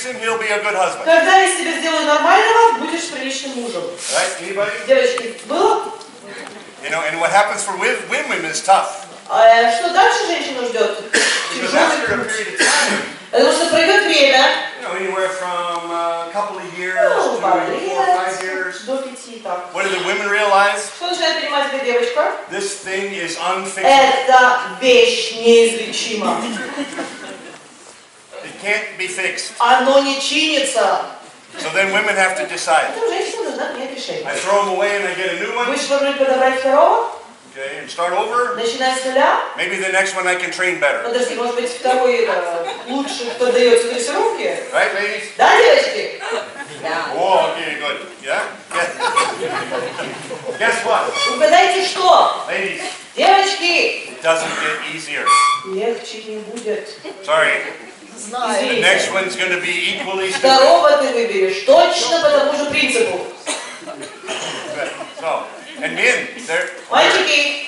fix him, he'll be a good husband. Когда я себя сделаю нормального, будешь приличным мужем. Right? Anybody? Девочки, было? You know, and what happens for women is tough. Что дальше женщину ждет? Because after a period of time, Потому что пройдет время. you know, anywhere from a couple of years Ну, to 4 пару or 5 лет, years. до 5 так. What do the women realize? Что начинает понимать эта девочка? This thing is unfixable. Это вещь неизлечима. It can't be fixed. Оно не чинится. So then women have to decide. Поэтому женщина должна принять решение. I throw them away and I get a new one. Вышвырнуть, подобрать второго. Okay, and start over. Начиная с нуля. Maybe the next one I can train better. Подожди, может быть, второй лучше, кто дается дрессировки? Right, ladies? Да, девочки? Oh, okay, good. Yeah? Guess what? Угадайте, что? Ladies, Девочки! it doesn't get easier. Легче не будет. Sorry. The Извините. next one's going to be equally stupid. Второго ты выберешь точно по тому же принципу. So, and men, Мальчики,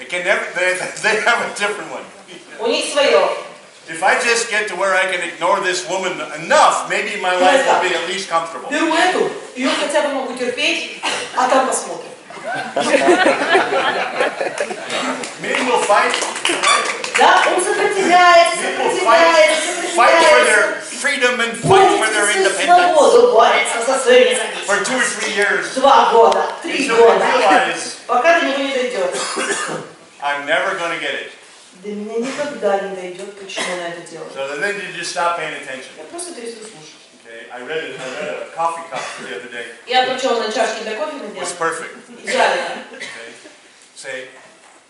they have a different one. у них свое. If I just get to where I can ignore this woman enough, maybe my life will be at least comfortable. Беру эту, ее хотя бы могу терпеть, а там посмотрим. Men will fight. Да, он сопротивляется, Men will fight for their сопротивляется. freedom and fight for their Борется за independence свободу, борется за свою независимость. for 2 or 3 years 2 года, 3 until года, they realize пока до него не дойдет. I'm never going to get it. До меня никогда не дойдет, почему она это делает. So then you just stop paying attention. Я просто перестаю слушать. Okay, I read a coffee cup the other day. Я прочел на чашке для кофе It надела. was perfect. Идеально. Okay. Say,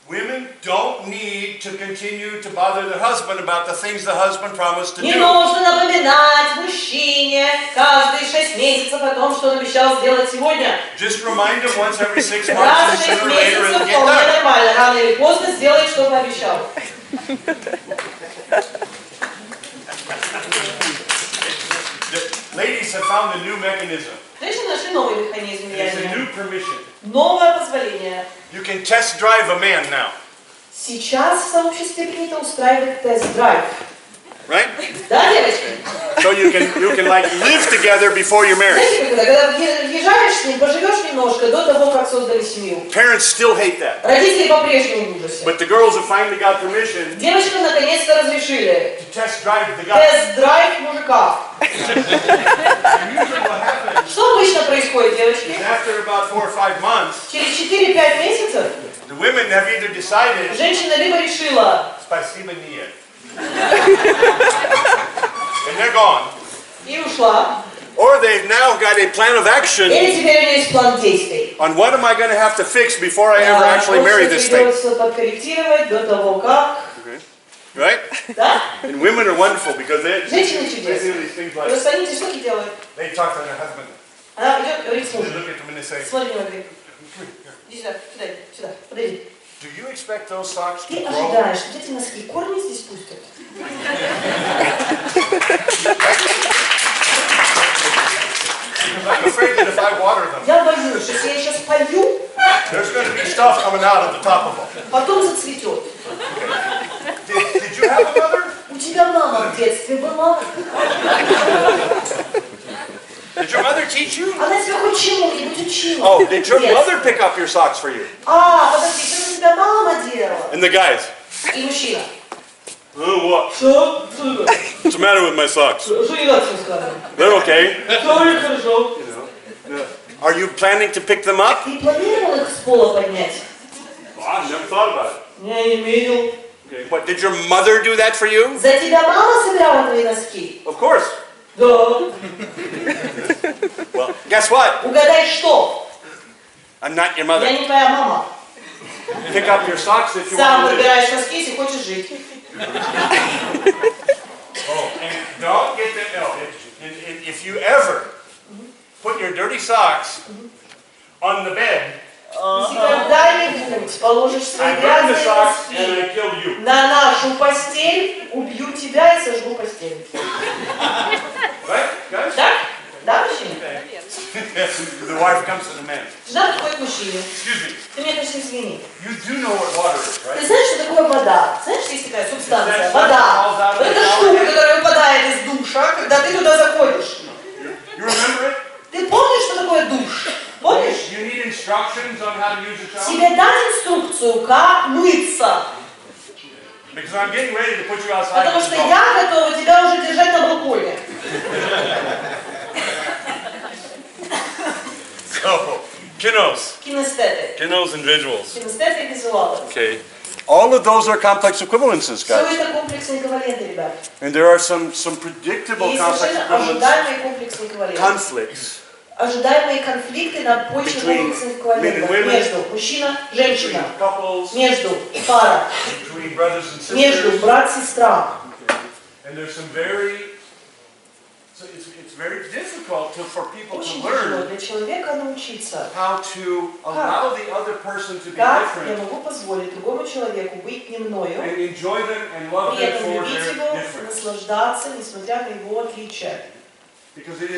women don't need to continue to bother their husband about the things the husband promised to Не do. нужно напоминать мужчине каждые 6 месяцев о том, что он обещал сделать сегодня. Just remind him once every 6 months, Раз and в 6 sooner or later месяцев it'll get вполне done. нормально. Рано или поздно сделает, что пообещал. The ladies have found a new mechanism. Женщины нашли новый механизм It's a влияния. new permission. Новое позволение. You can test drive a man now, Сейчас в сообществе принято устраивать тест-драйв. right? Да, девочки? So you can like live together before you're married. Знаете, когда въезжаешь с ним, поживешь немножко до того, как создали семью. Parents still hate that. Родители по-прежнему в ужасе. But the girls have finally got permission Девочкам наконец-то разрешили to test drive the guy. тест-драйв мужика. And usually what happens Что обычно происходит, девочки? is after about 4 or 5 months, Через 4-5 месяцев the women have either decided, женщина либо решила спасибо нет. And they're gone. и ушла, Or they've now got a plan of action или теперь у нее есть план действий. on what am I going to have to fix before I ever actually marry this thing. Придется подкорректировать до того, как. Right? Да? And women are wonderful because they Женщины do чудесные. these things like, Вы станете, что они делают? they talk to their husband. Она идет, говорит с They мужем. look at them and they say, Смотри, говорит. Иди сюда, сюда, сюда, подойди. do you expect those socks to Ты grow? ожидаешь, что эти носки корни здесь пустят? Because I'm afraid that if I water them, Я боюсь, что если я сейчас полью, there's going to be stuff coming out of the top of them. потом зацветет. Did you have a mother? У тебя мама в детстве была. Did your mother teach you? Она тебя хоть чему-нибудь учила. Oh, did your Нет. mother pick up your socks for you? Подожди, что у тебя мама делала? And the guys, И мужчина. oh, what? Что? What's the matter with my socks? Что не надо сказать? They're okay. Все хорошо. Are you planning to pick them up? Ты планировал их с пола поднять? Oh, I never thought about it. Я не видел. Okay. What, did your mother do that for you? За тебя мама собирала твои носки? Of course. Да. Well, guess what? Угадай, что? I'm not your Я mother. не твоя мама. Pick up your socks if you Сам want to live. выбираешь носки, если хочешь жить. Oh, and don't get that. No, if you ever put your dirty socks on the bed, Если когда-нибудь положишь свои I burned the грязные socks and носки I killed you. на нашу постель, убью тебя и сожгу постель. Right, guys? Так? Да, мужчина? The wife comes to the man. Жена подходит к мужчине. Excuse me. Ты меня, конечно, извини. You do know what water is, Ты right? знаешь, что такое вода? Знаешь, есть такая субстанция? Вода. Вот эта штука, которая выпадает из душа, когда ты туда how to use a shower? Тебе дать инструкцию, как мыться? Because I'm getting ready to put you outside. Потому что я готова тебя уже держать на балконе. So, kinos. Кинестеты. Kinos and visuals. Кинестеты и визуалы. Okay. All of those are complex equivalences, Все guys. это комплексные эквиваленты, ребят. And there are some predictable Есть complex совершенно equivalence ожидаемые комплексные эквиваленты. conflicts Ожидаемые конфликты на почве комплексных эквивалентов. Между мужчина, женщина. between couples, Между пара. between brothers and sisters. Между брат-сестра. And there's some so it's very difficult for people to Очень тяжело learn для человека научиться, how to allow the other person to be как я different могу позволить другому человеку быть не мною, and enjoy them and love при them этом for любить their его, difference. наслаждаться, несмотря на его отличия. Because it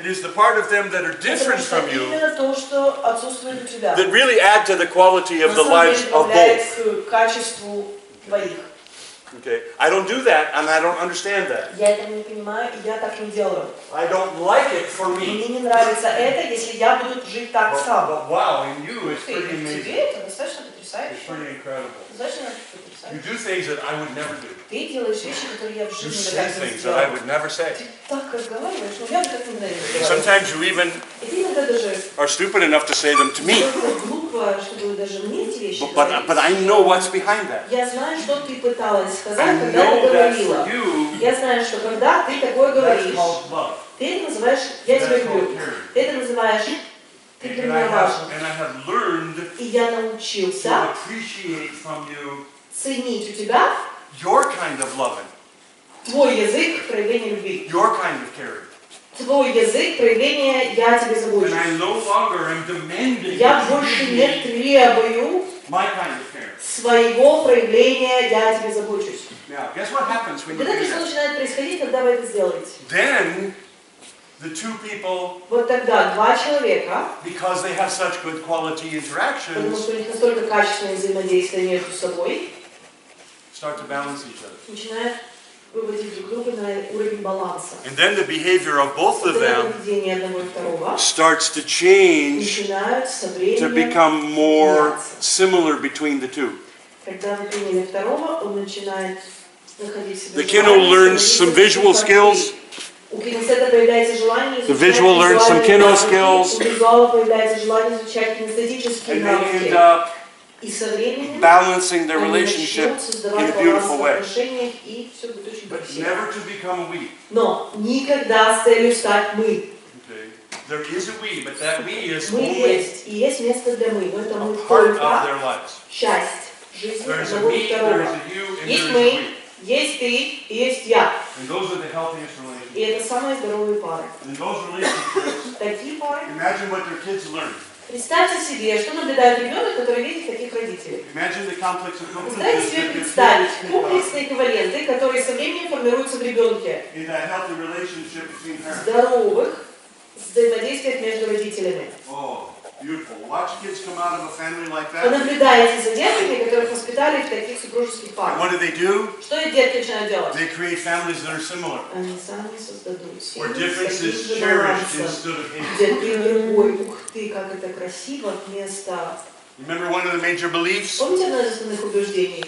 is the part of them that are different Потому что from you именно то, что отсутствует у тебя, that really add to the quality of на the самом lives деле of добавляет both. к качеству твоих. Okay, I don't do that and I don't understand that. Я этого не понимаю, и я так не делаю. I don't like it for me. Мне не нравится это, если я буду жить так сам. But wow, in you it's pretty Тебе amazing. это достаточно It's потрясающе. pretty incredible. Достаточно You потрясающе. do things that I would never do. Ты делаешь вещи, которые я в You жизни say никогда не things that I сделаю. would never say. Ты так разговариваешь, но я бы так никогда не And разговариваю. sometimes you even И ты иногда даже are stupid enough to say them to me. настолько глупо, чтобы даже мне эти вещи говорить. But I know what's behind that. Я знаю, что ты пыталась I сказать, когда ты know that говорила. for you, Я знаю, что когда ты такое that's говоришь, called love. ты это называешь «я тебя That's люблю». called caring. Ты это называешь «ты для меня важен». And I have learned И я to научился appreciate from you ценить у тебя your kind of loving, твой язык проявления любви. your kind of caring. Твой язык проявления «я тебе And забочусь». I no longer am demanding Я that you больше give не me требую my kind of caring. своего проявления «я тебе забочусь». Now, guess what happens when you Когда do что that? начинает происходить, когда вы это сделаете? Then the two people, Вот тогда два человека, because they have such good quality потому interactions, что у них настолько качественное взаимодействие между собой, start to balance each other. начинают выводить друг друга на уровень баланса. And then the behavior of both of Тогда them поведение одного и второго starts to change начинают со to временем become more меняться. similar between the two. Когда вы приняли второго, он начинает находить в себе The kiddo желание learns становиться some visual как skills. ты. У кинестета появляется желание The изучать visual learns some визуальные kiddo навыки. skills. У визуала появляется желание изучать кинестетические And they end навыки. up И со временем balancing their они relationship начнут создавать in a баланс beautiful в way. отношениях, и все будет очень But красиво. never to become a we. Но никогда с целью стать мы. Okay. There is a we, but that we is Мы only есть, и есть место для мы. Но это a мы part of только their lives. часть жизни There is a одного и me, there второго. is a you, and Есть there is a мы, we. есть ты и есть я. And those are the healthiest И relationships. это самые здоровые пары. And those relationships, Такие пары. imagine what their kids learn. Представьте себе, что наблюдает ребенок, который видит таких родителей. Imagine the complex Постарайтесь себе представить комплексные эквиваленты, которые со временем формируются в ребенке. in that healthy relationship between parents. Здоровых взаимодействиях между родителями. Oh, beautiful. Watch kids come out of a family like that. Понаблюдайте за детками, которых воспитали в таких супружеских And парах. what do? Что эти детки начинают делать? They create families that are similar, Они сами создадут where семьи с таким differences же cherished балансом, instead of hate. где ты другой, ух ты, как это красиво, вместо... Remember one of the major beliefs Помните одно из основных убеждений?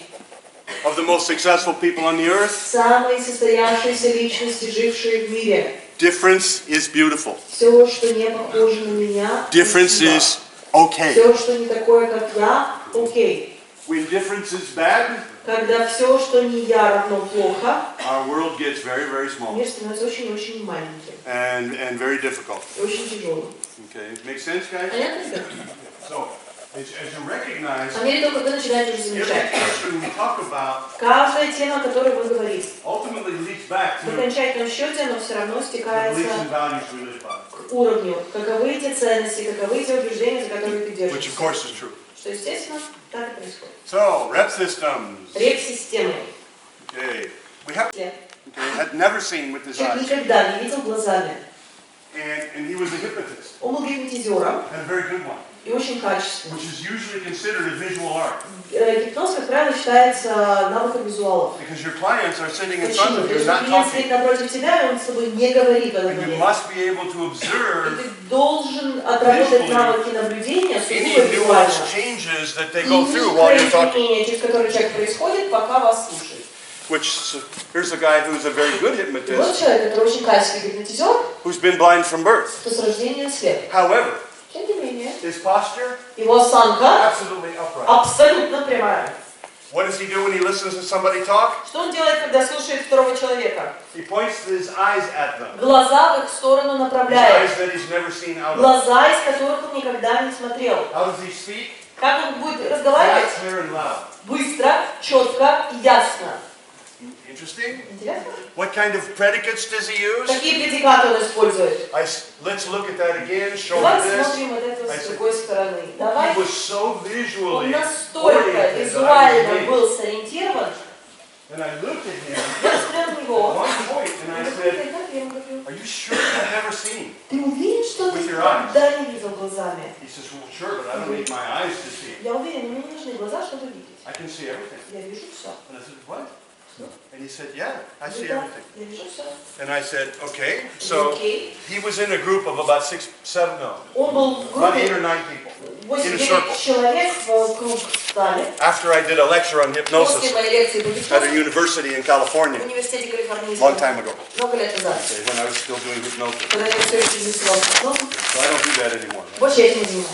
of the most successful people on the earth? Самые состоявшиеся личности, жившие в мире. Difference is beautiful. Все, что не похоже на меня, Difference красиво. is okay. Все, что не такое, как я, окей. When difference is bad, Когда все, что не я, равно плохо, our world gets very, very small мир становится очень-очень маленьким, and very difficult. очень тяжелым. Okay, make sense, guys? Понятно, ребят? So, as you recognize, По мере того, как вы начинаете уже every замечать, question we talk about каждая тема, о которой вы говорите, ultimately leads back в to окончательном счете, оно все равно the beliefs стекается and values we live by, к уровню, каковы эти ценности, каковы эти убеждения, за которые ты which of держишься. course is true. Что, естественно, так и происходит. So, rep systems. Реп-системы. Okay, we have Человек had never seen with his eyes, никогда не видел глазами. and he was a hypnotist, Он был гипнотизером, and a very good one. и и очень качественный. which is usually considered a visual art. Гипноз, как правило, считается навыком визуалов. Because your clients are sitting in Почему? front of you, Потому что not клиент стоит talking. напротив тебя, и он с тобой не говорит в этот And you момент. must be able to И observe ты должен отработать навыки наблюдения, any сугубо визуально. nuanced changes that they И go through while you're talking. изменения, через которые человек происходит, пока вас слушает. Here's a guy who's a very good И вот hypnotist, человек, который очень качественный гипнотизер, who's been blind from birth. кто с рождения слеп. However, Тем не менее, his posture, его осанка absolutely upright. абсолютно прямая. What does he do when he listens to somebody talk? Что он делает, когда слушает второго человека? He points his eyes at them. Глаза в их сторону His направляет. eyes that he's never seen out of. Глаза, из которых он никогда не смотрел. How does he speak? Как он будет разговаривать? Fast, clear, and loud. Быстро, четко и ясно. Interesting. Интересно? What kind of predicates does he use? Какие предикаты он использует? Let's look at that again. Show Давай me this. смотрим вот это с другой стороны. Давай. He was so Он visually настолько oriented that I визуально was был сориентирован. And I looked at him Я смотрел на at него. one point and I said, Я ему говорю, "Are you sure you've never seen?" ты уверен, что ты With your eyes. никогда не видел глазами? He says, "Well, sure, but I don't need my eyes to see. Я уверен, мне не нужны глаза, чтобы видеть. I can see everything." Я вижу все. And I said, "What?" And he said, "Yeah, I see Да, everything." я вижу все. And I said, "Okay." So Окей. he was in a group of about 6, 7, no, Он был в about 8 группе or 9 people in a 8-9 circle. человек в круг стали. After I did a lecture on После hypnosis моей лекции по at a гипнозу university in в California университете Калифорнии a long time ago, много лет назад, okay, when I was still doing hypnosis. когда я все еще изучала гипноз, So I don't do that anymore. больше я этим не занимаюсь.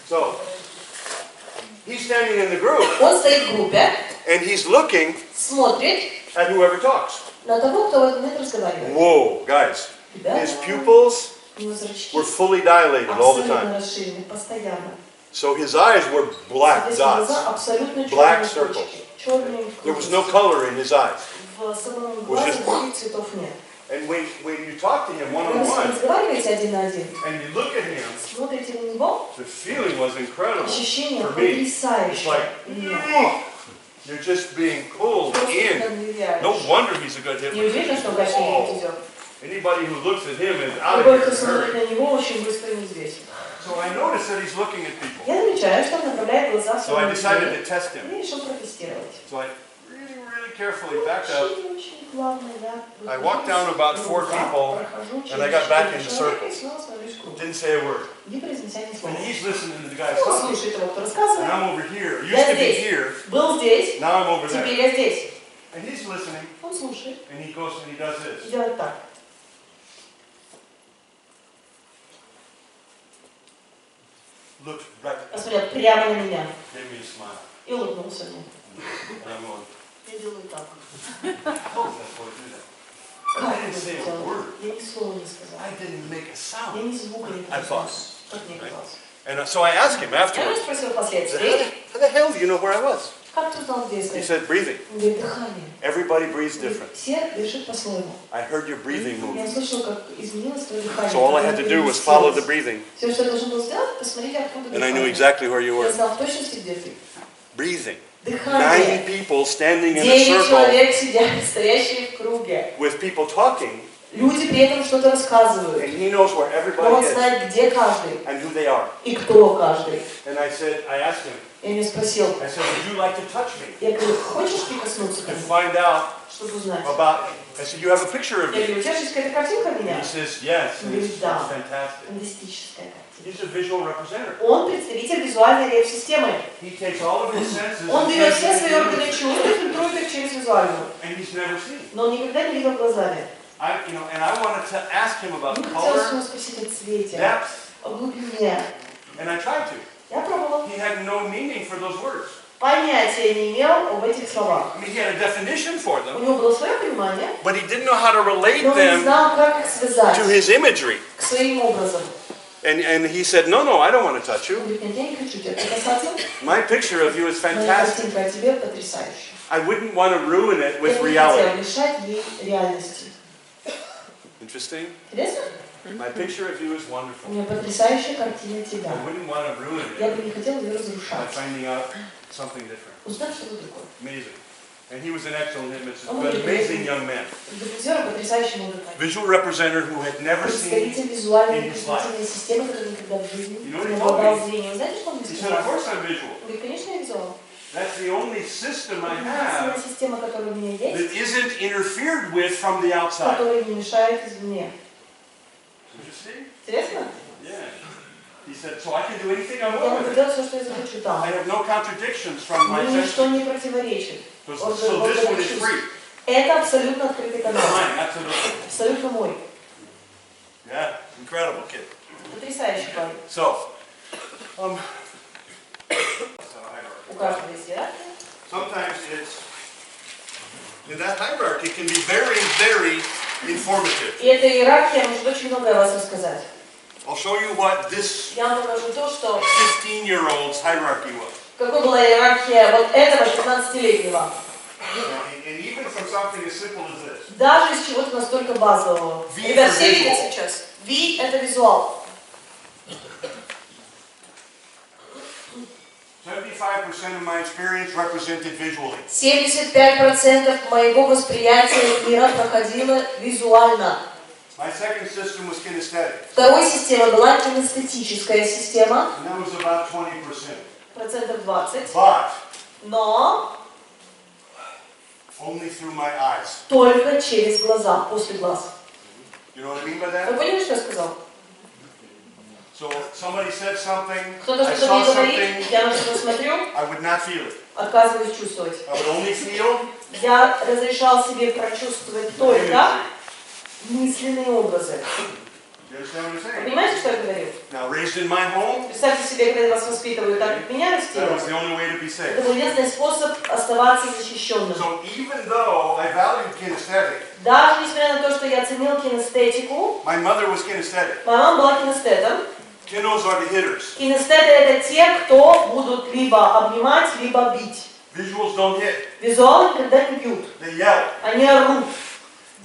So he's standing in the group Он стоит в группе, and he's looking смотрит at whoever talks. на того, кто в этот момент разговаривает. Whoa, guys. Ребята, His pupils у него зрачки were fully dilated all the абсолютно time. расширены, постоянно. So his eyes were black Соответственно, dots. глаза абсолютно Black черные circles. точки. Черные There was no круги. color in his eyes. В самом Was глазе just- других цветов нет. And when you talk to him Когда вы с ним one-on-one разговариваете один на один, and you look at him, смотрите на него, the feeling was incredible. ощущение For me, it's потрясающее. like, you're just being pulled in. No wonder he's a good Не уверена, что он hypnotist. качественный Oh, гипнотизер. anybody who looks at him is out of Любой, кто here. смотрит на него, очень быстро не взвесит. So I noticed that he's looking at people. Я замечаю, что он направляет глаза в So I сторону decided людей to test him. и решил протестировать. So I really carefully backed up. Очень плавно, да. I walked down about 4 people, Прохожу and I через got back 4 in the человека circle. и снова становлюсь в круг. Didn't say a word. Не произнеся ни слова. And he's listening to the guy Он talking. слушает его, кто And рассказывает. I'm over here. Я Used to be здесь. here. Был здесь, Now I'm over теперь there. я здесь. And he's listening, Он слушает and he goes and he does и this. делает так. Looked right, Посмотрел прямо на меня gave me a smile. и улыбнулся мне. And I'm going, Я делаю так. how does that boy do that? Как I он didn't это say a делал? word. Я ни слова не сказала. I didn't make a Я sound. ни звука не I thought. произнес. Как мне казалось. And so I asked him Я его afterwards, спросил I said, впоследствии, how the hell do you know where I was? как ты узнал, где я He стою? said, breathing. Он говорит, дыхание. Everybody breathes different. Все дышат по-своему. I heard your breathing Я move. слышал, как изменилось твое дыхание. So all I had to do was follow the breathing, Все, что я должен был сделать, посмотреть, откуда and I knew дыхание. exactly where you Я were. знал в точности, где ты. Breathing. 90 Дыхание. people standing in a 9 circle человек сидят, стоящие в круге. with people talking, Люди при этом что-то рассказывают. and he knows where Но everybody он is знает, где каждый and who they are. и кто каждый. And I asked him, Я меня спросил, I said, would you like to touch me я говорю, хочешь прикоснуться ко and мне, find out чтобы узнать? about, I said, you have a picture of Я me? говорю, у тебя же есть какая-то картинка And меня? he says, yes, and it's Да. fantastic. Фантастическая картинка. He's a visual representative. Он представитель визуальной реп-системы. He takes all of his senses Он and берет takes все them свои into органы imagery. чувств и фильтрует их через визуальную. And he's never seen. Но он никогда не видел глазами. And I wanted to ask him about Мне хотелось его color, спросить о цвете, depth, о глубине. and I tried to. Я пробовала. He had no meaning for those words. Понятия не имел об этих словах. I mean, he had a definition for У them, него было свое понимание, but he didn't know how to relate но он не them знал, как их связать to his imagery. к своим образом. And he said, no, I don't want to touch Он you. говорит, нет, я не хочу тебя прикасаться. My picture of you is Моя fantastic. картинка о тебе потрясающая. I wouldn't want to ruin it Я with бы не хотела reality. лишать ей реальности. Interesting? Интересно? My picture of you is У wonderful. меня потрясающая картина I тебя. wouldn't want to ruin Я it бы не хотела ее by разрушать. finding out something different. Узнать что-то другое. Amazing. And he was an excellent amazing young man. Режиссер, потрясающий музыкант. Visual representative who had never seen Представитель визуальной in his life. репрезентативной системы, который никогда в жизни You know what не he told обладал me? зрением. Знаете, что он мне He said, of сказал? course I'm visual. Он говорит, конечно, я визуал. That's the only system I Единственная have система, которая у меня that есть, isn't interfered with from the outside. которая не мешает извне. Interesting? Интересно? Yeah. He said, so I can do anything I Я want могу with it. делать все, что я захочу. Да. I have no contradictions from my Мне senses. ничто не противоречит. So this one is free. Это абсолютно открытый канал. Mine, absolutely. Абсолютно мой. Yeah, incredible kid. Потрясающий парень. So, У каждого есть иерархия. sometimes it's, in that hierarchy can be very, very informative. И эта иерархия может очень многое о вас рассказать. I'll show you what this Я вам покажу то, что 15-year-old's hierarchy was. какой была иерархия вот этого 15-летнего. And even from something as simple as this. Даже из чего-то настолько базового. V Ребят, for все видят visual. сейчас? V – это визуал. 75% of my experience represented visually. 75% моего восприятия мира проходило визуально. My second system was kinesthetic. Второй системой была кинестетическая система. And that was about 20%. Процентов 20. But Но only through my eyes. только через глаза, после глаз. You know what I mean by Вы that? поняли, что я сказал? So somebody said something, Кто-то I что-то saw мне говорит, something, я на что-то смотрю, I would not feel it. отказываюсь чувствовать. I would only feel Я разрешал себе прочувствовать только мысленные образы. You understand what I'm saying? Понимаете, что я говорю? Now, raised in my home, Представьте себе, когда вас воспитывают так, как меня that растили. was the only way to be safe. Это был единственный способ оставаться защищенным. So even though I valued kinesthetic, Даже несмотря на то, что я ценил кинестетику, my mother was kinesthetic. моя мама была кинестетом. Kinos are the hitters. Кинестеты – это те, кто будут либо обнимать, либо бить. Visuals don't hit. Визуалы никогда не бьют. They yell. Они орут.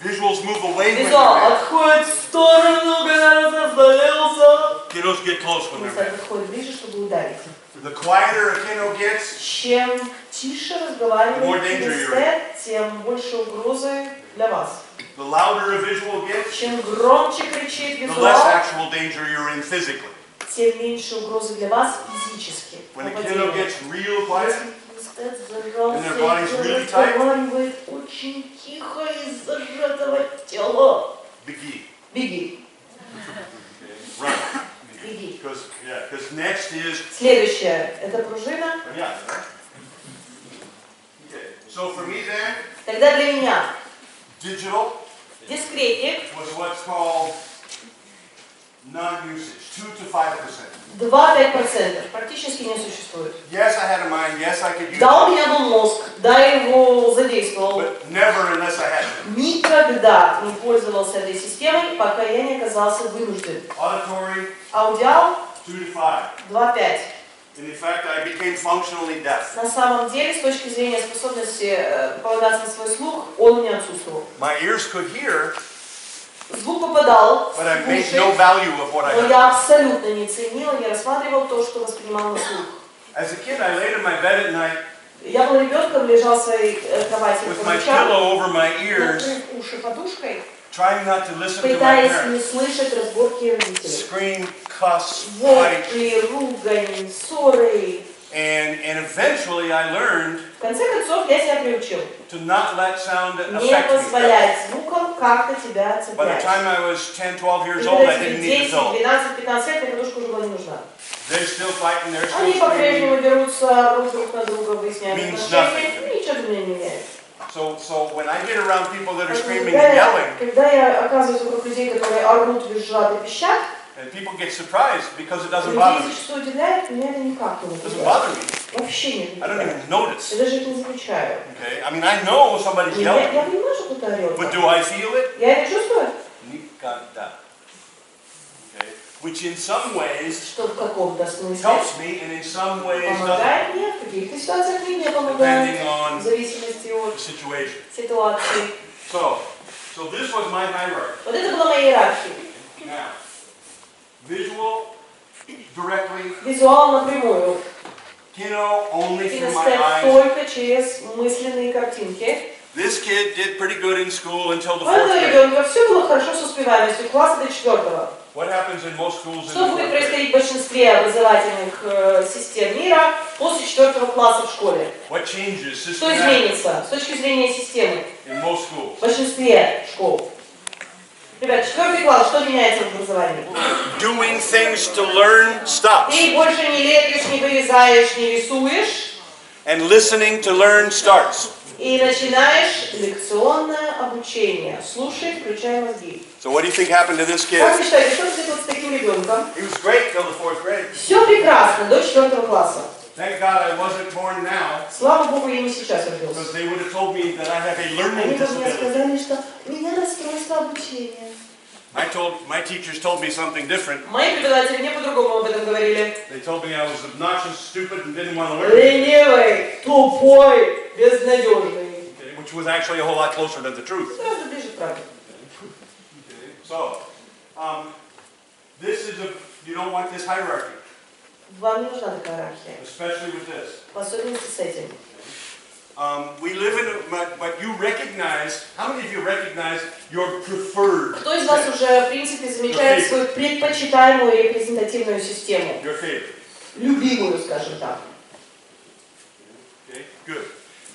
Visuals move away when Визуал they're mad. отходит в сторону, когда разозлился. Kinos get close when they're Кинестет mad. подходит ближе, чтобы ударить. The quieter a kino gets, Чем тише The more разговаривает danger you're кинестет, тем больше угрозы для вас. the louder a visual gets, Чем громче кричит the less визуал, actual danger you're in physically. тем меньше угрозы для вас физически. When a kino gets real quiet, Если кинестет зажался And their body's и really tight. разговаривает очень тихо из зажатого тела. biggie. Беги, Run. беги. Because next is, Следующее – это пружина. yeah, right? Okay. So for me then, Тогда для меня digital дискретник was what's called non-usage, 2 to 5%. 2-5% практически не существует. Yes, I had a mind. Yes, I could use Да, у it, меня был мозг, да, я его задействовал. but never unless I had to. Никогда не пользовался этой системой, пока я не оказался вынужден. Auditory, Аудиал 2 to 5. 2-5. And in fact, I became functionally deaf. На самом деле, с точки зрения способности полагаться на свой слух, он у меня отсутствовал. My ears could hear, Звук попадал but I в made no уши, value of what I но heard. я абсолютно не ценил, не рассматривал то, что воспринимал на слух. As a kid, I laid in my bed at night Я был ребенком, лежал в своей кровати with по my ночам, pillow over my ears, накрыв уши подушкой, trying not to listen to my пытаясь не parents слышать разборки родителей. scream, cuss, fight, Вопли, ругань, ссоры. and eventually I learned В конце концов, я себя приучил. to not let sound Не affect me. позволять звукам как-то тебя By the цеплять. time I was 10, 12 years И old, I когда didn't тебе need 10, the pillow. 12, 15 лет, эта подушка уже была не нужна. They're still fighting, they're Они still по-прежнему screaming. дерутся, орут друг на друга, выясняют Means отношения. Ну, ничего для меня не меняет. So when I get around people that are screaming Когда and я, yelling, когда я оказываюсь вокруг людей, которые орут, визжат и пищат, and people get surprised because it doesn't людей bother me. зачастую удивляет, меня это никак не It doesn't удивляет. bother me. Вообще не I don't удивляет. even notice. Я даже их не замечаю. Okay? I mean, I know somebody's Я yelling, понимаю, что кто-то орет. but do I feel it? Я это чувствую, Никогда. Okay? Which in some ways что в каком-то смысле helps me, and in some ways doesn't, помогает мне, в каких-то ситуациях мне не помогает, depending on в зависимости the от situation. ситуации. So this was my hierarchy. Вот это была моя иерархия. Now, visual, directly, Визуал напрямую. only through my Кинестет eyes. только через мысленные картинки. This kid did pretty good in school until the У 4th этого grade. ребенка все было хорошо с успеваемостью, класса до 4-го. What happens in most schools in Что the будет 4th grade? происходить в большинстве образовательных систем мира после 4-го класса в школе? What changes Что systematically изменится с точки зрения системы in most schools? в большинстве школ? Ребят, 4-й класс, что меняется в образовании? Doing things to learn stops. Ты больше не лепишь, не вырезаешь, не рисуешь, And listening to learn starts. и начинаешь лекционное обучение. Слушай, включай мозги. So what do you think happened to this Как kid? вы считаете, что будет с таким ребенком? He was great till the 4th grade. Все прекрасно до 4-го класса. Thank God I wasn't born now, Слава Богу, я не сейчас родился. because they would have told me that I have a Они learning бы мне disability. сказали, что у меня расстройство обучения. My teachers told me something different. Мои преподаватели мне по-другому об этом говорили. They told me I was obnoxious, stupid, and didn't want to learn. Ленивый, тупой, безнадежный. Okay, which was actually a whole lot closer to the truth. Гораздо ближе к правде. So, this is you don't want this hierarchy, Вам не нужна такая иерархия. especially with this. В особенности с этим. We live but you recognize, how many of you recognize your preferred? Кто из вас уже, в принципе, замечает свою предпочитаемую репрезентативную систему? Your favorite. Любимую, скажем так. Okay, good.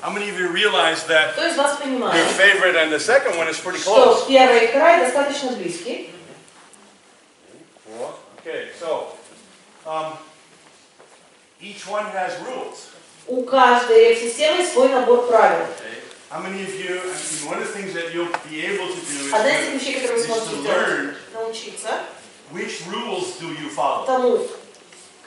How many of you realize that Кто из вас your понимает, favorite and the second one is pretty что close? первый край достаточно близкий? Okay, so each one has rules. У каждой реп-системы свой набор правил. Okay. How many of you? I mean, one of the things that you'll be able to do Одна из тех is вещей, которые вы to сможете сделать, learn научиться which rules do you follow. тому,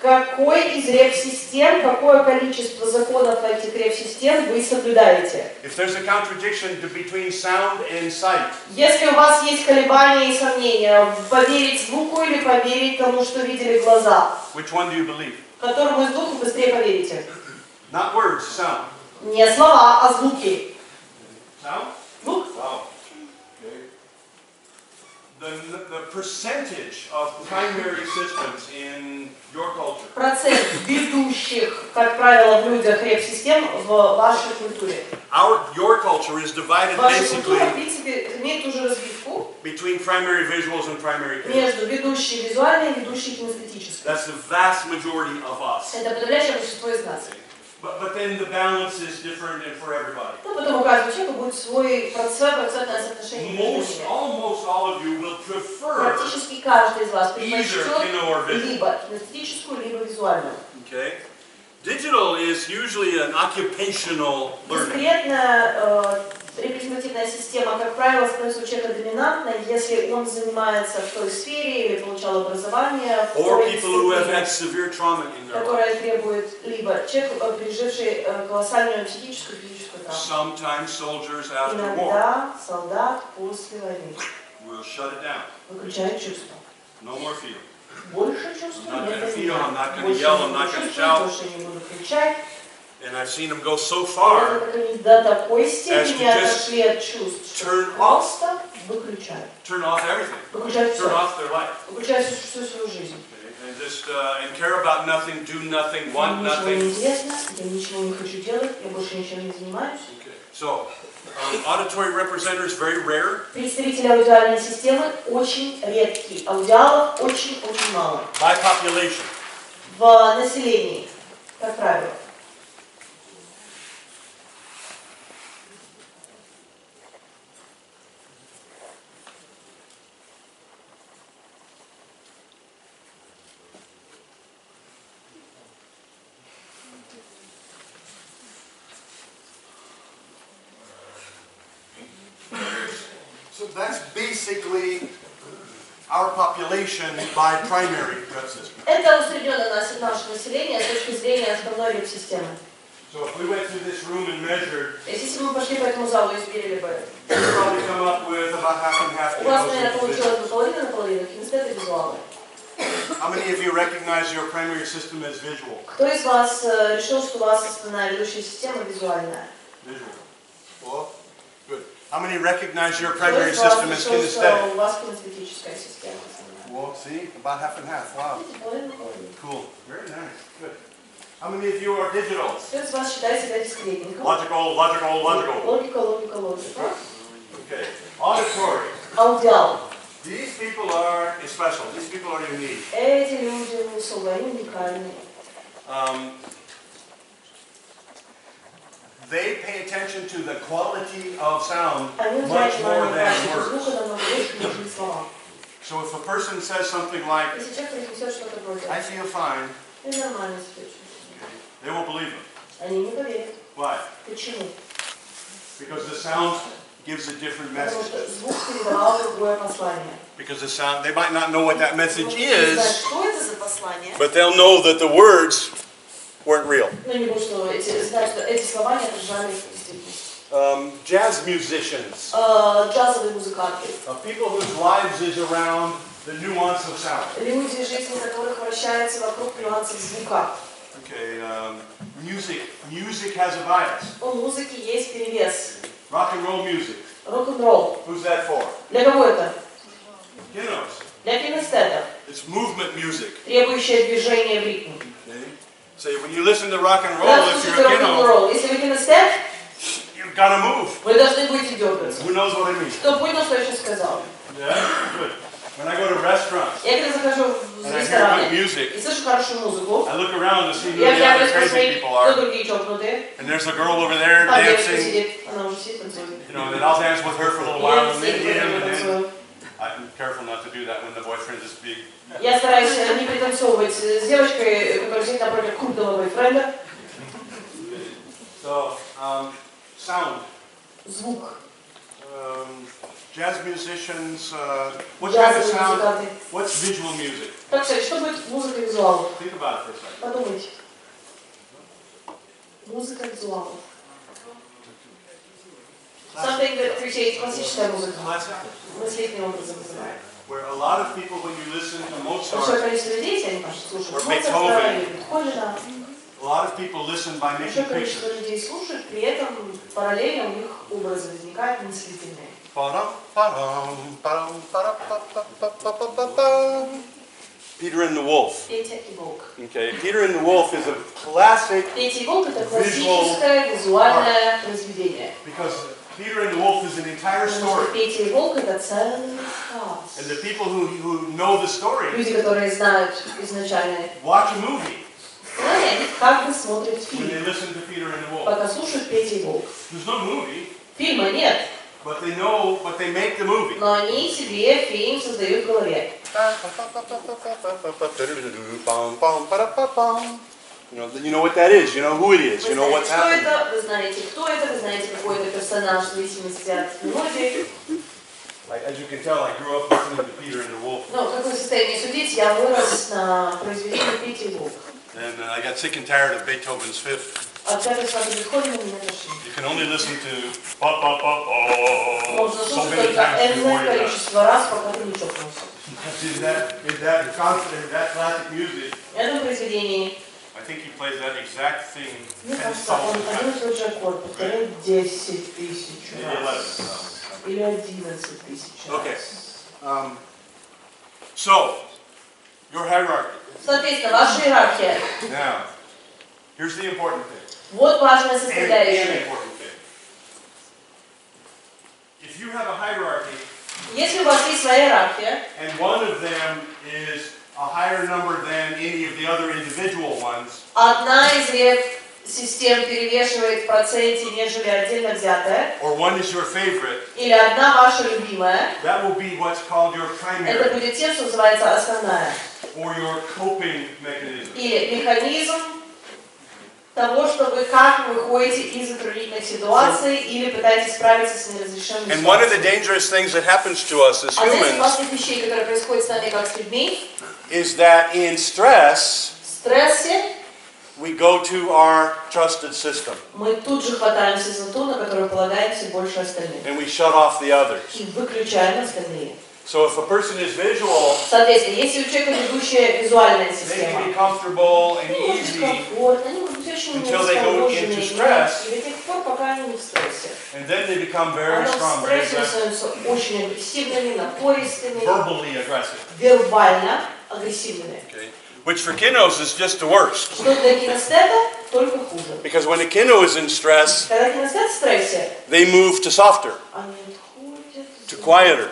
какой из реп-систем, какое количество законов этих реп-систем вы соблюдаете. If there's a contradiction between sound and sight, Если у вас есть колебания и сомнения, поверить звуку или поверить тому, что видели глаза, which one do you believe? которому из двух вы быстрее поверите. Not words, sound. Не слова, а звуки. Sound? Звук. Wow. Okay. The percentage of primary systems in your culture Процент ведущих, как правило, в людях реп-систем в вашей культуре. your culture is divided Ваша культура, в basically принципе, имеет ту же разбивку between primary visuals and primary kinesics. между ведущей визуальной и ведущей кинестетической. That's the vast majority of us. Это подавляющее большинство из нас. But then the balance is different and for everybody. Но потом у каждого человека будет свое процентное соотношение между ними. Almost all of you will prefer Практически каждый из вас either предпочтет or visual. либо кинестетическую, либо визуальную. Okay. Digital is usually an occupational learning. Дискретная репрезентативная система, как правило, становится у человека доминантной, если он занимается в той сфере или получал образование, в Or той people who have had дисциплине, severe trauma in their life. которая требует либо человек, переживший колоссальную психическую и физическую травму. Sometimes soldiers after war Иногда солдат после войны will shut it down. выключает чувства. No more feel. Больше чувств I'm not нет gonna для feel, меня. I'm not gonna Больше yell, не I'm буду not gonna чувствовать, shout. больше не буду кричать. And I've seen them go so Я far так они до такой степени just отошли от чувств, что turn просто выключают. turn off everything, Выключают turn все. off their life, Выключают всю свою жизнь. and just and care about nothing, do nothing, want Мне ничего не nothing. интересно, я ничего не хочу делать, я больше ничем не занимаюсь. Okay. So, auditory representatives very rare. Представители аудиальной системы очень редкие. Аудиалов очень-очень мало. By population, В населении, как правило. so that's basically our population by primary gut system. Это усредненное наше население с точки зрения основной реп-системы. So if we went through this room and measured, Если мы пошли по этому залу и измерили бы, we'd probably come up with about half and half. у вас, наверное, получилось бы половина на половину, кинестет и визуалы. How many of you recognize your primary system as visual? Кто из вас решил, что у вас основная ведущая система визуальная? Visual. Well, good. How many recognize your Кто primary из вас system as решил, что kinesthetic? у вас кинестетическая система основная? Well, see, about half and half. Wow. Видите, половина на половину. Cool. Very nice. Good. How many of you are digital? Кто из вас считает себя дискретником? Logical, logical, logical. Логика. Okay. Auditory. Аудиал. These people are special. These people are unique. Эти люди особые, они уникальны. They pay attention to the quality of sound Они much уделяют more внимание than качеству words. звука намного больше, нежели слова. So if a person says something like, Если человек произнесет что-то вроде I feel fine, «я нормально себя чувствую», they won't believe him. они не поверят. Why? Почему? Because the sound gives a different Потому message. что звук передавал другое послание. Because the sound, they might not know what that message Не знают, is, что это за послание, but they'll know that the words weren't real. но не будет, что знают, что эти слова не отражали действительность. Jazz musicians, Джазовые музыканты. people whose lives is around the nuance of sound. Люди, жизни которых вращаются вокруг нюансов звука. Okay, music has a bias. У музыки есть перевес. Rock and roll music. Рок-н-ролл. Who's that for? Для кого это? Kinos. Для кинестетов, It's movement music. требующее движения в ритме. Okay? So when you listen to rock and roll, Когда if слушаете you're a kino, рок-н-ролл, если вы кинестет, you've got to move. вы должны будете дергаться. Who knows what I mean? Кто понял, что я сейчас сказал? Yeah? Good. When I go to restaurants Я когда захожу в and I hear good рестораны music, и слышу хорошую музыку, I look around to see who я the other взгляну crazy посмотреть, people кто are. другие чокнутые. And there's a girl over there Там девочка dancing. сидит, она уже сидит, танцует. You know, and then I'll dance with her for a little И while я and then сидит, him, and then танцую. I'm careful not to do that when the boyfriend is big. Я стараюсь не пританцовывать с девочкой, которая сидит напротив крупного бойфренда. So, sound. Звук. Jazz musicians, what kind of Джазовые sound? музыканты. What's visual music? Так, кстати, что будет музыка визуалов? Think about it for a second. Подумайте. Музыка визуалов. Something that appreciates классическая музыка. Мыслительным образом называют. Where a lot of people, when you listen to Большое Mozart, количество людей, если они слушают Or Моцарта Beethoven. или Бетховена, a lot of people listen by большое making количество pictures. людей слушают, при этом параллельно у них образы возникают мыслительные. Peter and the Wolf. Петя и Волк. Okay, Peter and the Wolf is a classic Петя и Волк — это классическое визуальное произведение. because Peter and the Wolf is an entire Потому что story. Петя и Волк — это целый рассказ. And the people who know the story Люди, которые знают изначально watch a movie сценарий, они как бы смотрят when they фильм, listen to Peter and the Wolf. пока слушают Петя и Волк. There's no movie, Фильма нет, but they know, but they make the movie. но они себе фильм создают в голове. You know what that is. You know who it is. Вы You know what's знаете, что happening. это, вы знаете, кто это, вы знаете, какой это персонаж в зависимости от мелодии. Like, as you can tell, I grew up listening to Peter and the Wolf, Ну, какое состояние судить, я вырос на произведении Петя и Волк. and I got sick and tired of Beethoven's Fifth. От пятой свадьбы Бетховена меня тошнит. You can only listen to Можно so слушать many только times before энное you're done. количество раз, пока ты не чокнулся. In that classic music, В этом произведении, I think he plays that exact thing мне 10,000 кажется, он один times. и тот же аккорд повторяет 10 тысяч Maybe раз. 11. Или 11 тысяч Okay. раз. So, your hierarchy. Соответственно, ваша иерархия. Now, here's the important thing. Вот важная And составляющая. important thing. If you have a hierarchy, Если у вас есть своя иерархия, and one of them is a higher number than any of the other individual ones, одна из систем перевешивает в проценте, нежели отдельно взятая, or one is your favorite, или одна ваша любимая, that will be what's called your это primary, будет тем, что называется основная. or your coping mechanism. Или механизм того, чтобы как вы выходите из затруднительных ситуаций или пытаетесь справиться с неразрешенными And one of the ситуациями. dangerous things that happens to us as Одна из humans опасных вещей, которые происходят с нами как с людьми, is that in stress, в стрессе we go to our trusted system мы тут же хватаемся за ту, на которую полагаемся больше остальных, and we shut off the others. и выключаем остальные. So if a person is visual, Соответственно, если у человека ведущая визуальная they система, can be comfortable and они могут быть easy, комфортны, они могут быть очень until they go расположенные, into stress. и до тех пор, пока они не в стрессе. and then they become А very потом в strong, very стрессе aggressive, становятся очень агрессивными, напористыми, verbally aggressive. вербально агрессивными. Okay. Which for kiddos is just the worst. Что для кинестета только хуже. Because when a kiddo is in stress, Когда кинестет в стрессе, they move to softer, они отходят, to quieter,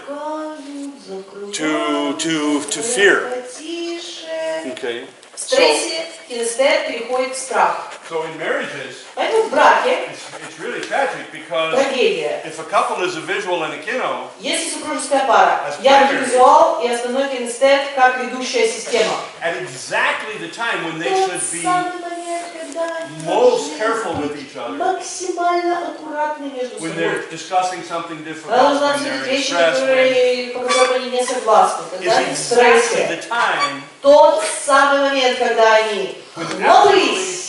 закрывают, to fear. потише. Okay. В стрессе кинестет переходит в страх. So in marriages, Поэтому в браке it's really tragic because трагедия. if a couple is a visual and a kino, Если супружеская пара, я визуал и основной кинестет как ведущая система. at exactly the time when they Тот should be самый момент, когда они most должны careful with быть each other, максимально аккуратны между when собой. they're discussing something Она difficult, должна when they're обсудить in вещи, stress, when по которым они не согласны, когда it's они в exactly стрессе. the time Тот самый момент, когда они ломались.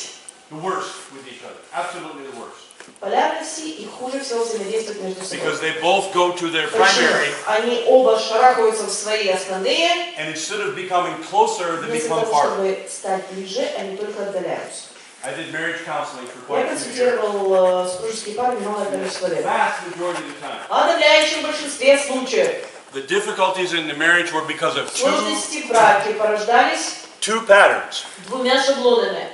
the worst with each other, absolutely the worst. Полярности и хуже всего взаимодействуют между собой. Because they both go to their Почему? primary, Они оба шарахаются в свои основные, and instead of becoming closer, they вместо become того, farther. чтобы стать ближе, они только отдаляются. I did marriage counseling for Я quite a few years. консультировал супружеские пары немалое количество лет. Vast majority of the time. В подавляющем большинстве случаев The difficulties in the marriage were because of сложности в браке порождались two patterns. двумя шаблонами.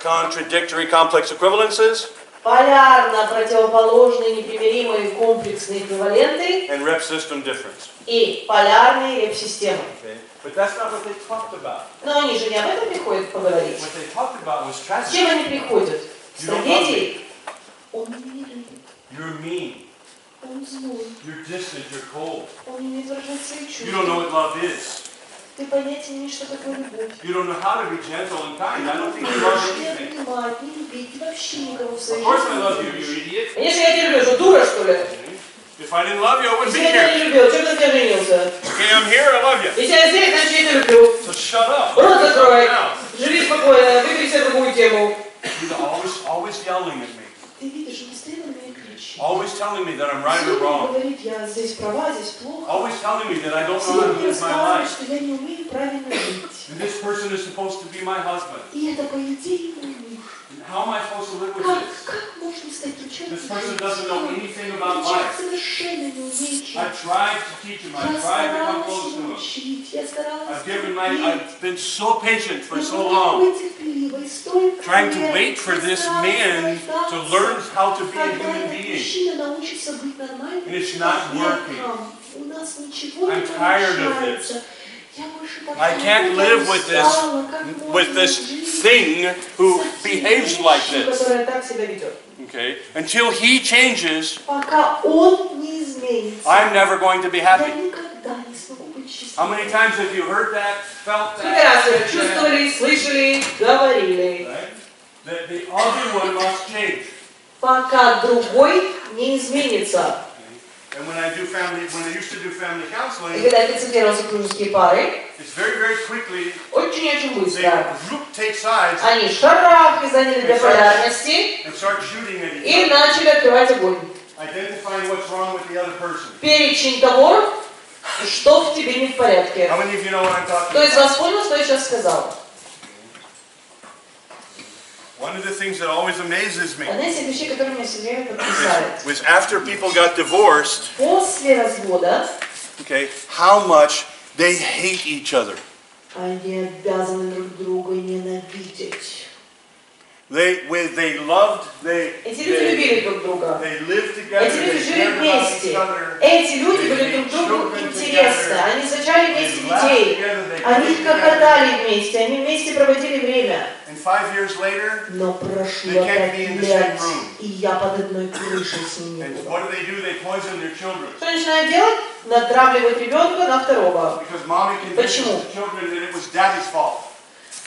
Contradictory complex equivalences Полярно противоположные непримиримые комплексные эквиваленты and rep system difference. и полярные реп-системы. Okay. But that's not what they talked about. Но они же не об этом приходят поговорить. What they talked about was С tragedy. чем они приходят? С трагедией? Он меня не любит, You're mean. он злой, You're distant. You're cold. он не умеет выражать свои You don't know чувства. what love is. Ты понятия не имеешь, что такое любовь. You don't know how to be gentle and kind. I don't think you Не love можешь не anything. обнимать, не любить, ты вообще никого в Of своей course I жизни love не you, любишь. you idiot. Конечно, я тебя люблю, что дура, что ли? If I didn't love you, I wouldn't Если be я тебя here. не любил, чем ты на тебя женился? Okay, I'm here. I love you. Если я здесь, значит я тебя люблю. So shut up. Рот закрой, Now, живи спокойно, выбери себе другую тему. you're always yelling at me. Ты видишь, он постоянно на меня кричит. Always telling me that I'm right or Постоянно wrong. говорит, я здесь права, здесь плохо. Always telling me that I don't know how Постоянно to live my рассказывает, life. что я не умею правильно жить. And this person is supposed to be my husband. И это, по идее, мой муж. And how am I supposed to live with Как this? можно с таким человеком This person жить? doesn't know anything about Человек life. совершенно не умеет жить. I tried to teach him. I Я tried to come старалась close to его him. учить, я старалась I've been so patient for so Я long, была такой терпеливой, столько trying to лет, wait for this старалась man to дождаться, learn how to be a когда human этот being. мужчина научится быть нормальным And it's not working. человеком. У нас ничего не I'm tired of получается. Я больше так I can't live with this thing who behaves like this. которая так себя ведет. Okay? Until he changes, Пока он не изменится, I'm never going to be я happy. никогда не смогу быть How many счастливым. times have you heard that, felt Сколько раз вы that? чувствовали, слышали, говорили? Right? The other one must change. Пока другой не изменится. And when I used to do family И counseling, когда я консультировал супружеские пары, it's very quickly очень they быстро take sides они шарахи заняли для полярности and start shooting at each и other, начали открывать огонь. identifying what's wrong with the other person. Перечень того, что в тебе не в порядке. How many of you know what I'm talking Кто из about? вас понял, что я сейчас сказала? One of the things that always amazes me Одна из тех вещей, которые меня все время потрясает. was after people got divorced, После развода okay, how much they hate each other. они обязаны друг друга ненавидеть. They loved, Эти люди любили друг друга. they lived together, Эти люди they жили cared about вместе. each other, Эти люди they были made друг другу children интересны. together, Они зачали they вместе laughed детей. together, they Они played together. хохотали вместе. Они вместе проводили время. And 5 years later, Но прошло They can't 5 be in the лет, same room. и я под одной крышей с ними and была. what do? They poison their children. Что начинают делать? Натравливают ребенка на второго. Because mommy convinced Почему? the children that it was daddy's fault.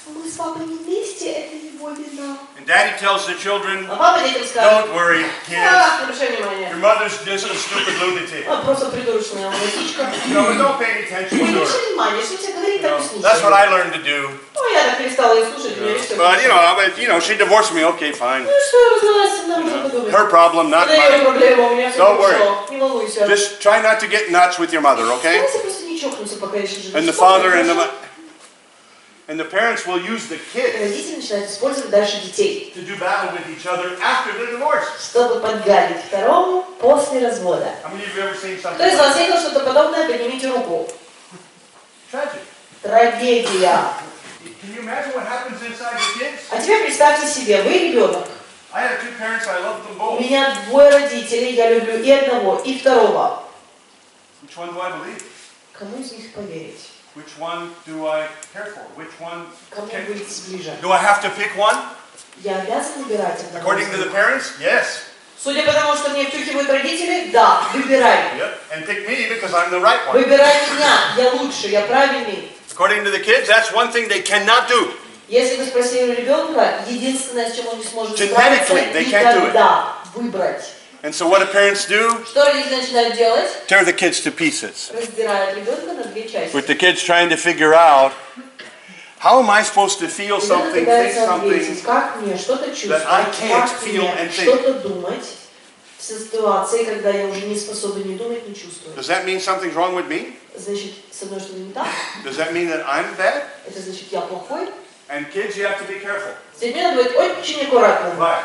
Мы с папой не вместе, это его вина. And daddy tells the children, А папа детям скажет: don't worry, kids, не обращай внимания. your mother's just a stupid lunatic. Просто придурочная лисичка. No, but don't pay any attention Ой, не to her. обращай внимания, что тебе говорит, так и слушай. That's what I learned to do. Ну, я так перестала ее слушать, у меня есть But she divorced me. Okay, fine. Ну что, развелась, нам уже подумать. Her problem, not Это ее mine. проблема, у меня все Don't хорошо. Не волнуйся. Just try not to get nuts with your mother, okay? Старайся просто не чокнуться, пока еще живешь. And the father and the parents will use the kids Родители начинают использовать дальше детей, to do battle with each other after the divorce. чтобы подгадить второму после развода. How many of you ever seen something Кто из like вас видел что-то подобное? Поднимите руку. Tragic. Трагедия. теперь представьте себе, вы ребенок. I have two parents, I love them У both. меня двое родителей, я люблю и одного, и второго. Which one do I believe? Кому из них поверить? Which one do I care for? Which one Кому быть ближе? do I have to pick one? Я обязан выбирать одного According из to the них. parents? Yes. Судя по тому, что мне втюхивают родители, да, выбирай. Yep. And pick me because I'm the right one. Выбирай меня, я лучший, я правильный. According to the kids, that's one thing they cannot do. Если вы спросили у ребенка, единственное, с чем он не сможет Genetically, справиться, they can't do it. никогда выбрать. And so what do parents do? Что родители начинают делать? Tear the kids to pieces. Раздирают ребенка на две части. With the kids trying to figure out, how am I supposed to feel Ребенок something, think пытается ответить, something? как мне что-то чувствовать, I can't как feel мне and think. что-то думать в ситуации, когда я уже не способен ни думать, ни чувствовать. Does that mean something's wrong with me? Значит, со мной что-то не так? Does that mean that I'm bad? Это значит, я плохой? And kids, you have to be careful. С детьми надо быть очень аккуратным. Why?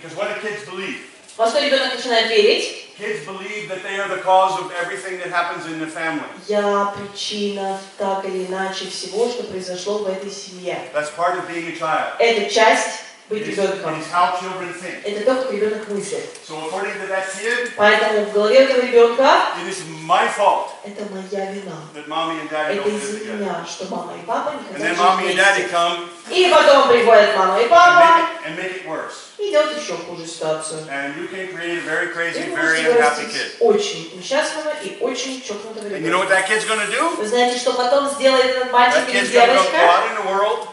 Because what do kids believe? Во что ребенок начинает верить? Kids believe that they are the cause of everything that happens in the family. Я причина так или иначе всего, что произошло в этой семье. That's part of being a child. Это часть быть It ребенком. is how children think. Это то, как ребенок мыслит. So according to that kid, Поэтому в голове этого ребенка it is my fault это моя вина. that mommy and daddy Это don't live из-за together. меня, что мама и папа не And хотят then жить mommy and daddy вместе. come И потом приходят мама и папа and make it worse. и делают еще хуже ситуацию. And you can create a very crazy, Вы very можете unhappy вырастить kid. очень несчастного и очень чокнутого And you know what ребенка. that kid's going to do? Вы знаете, что потом сделает этот мальчик That или kid's going to go девочка? out in the world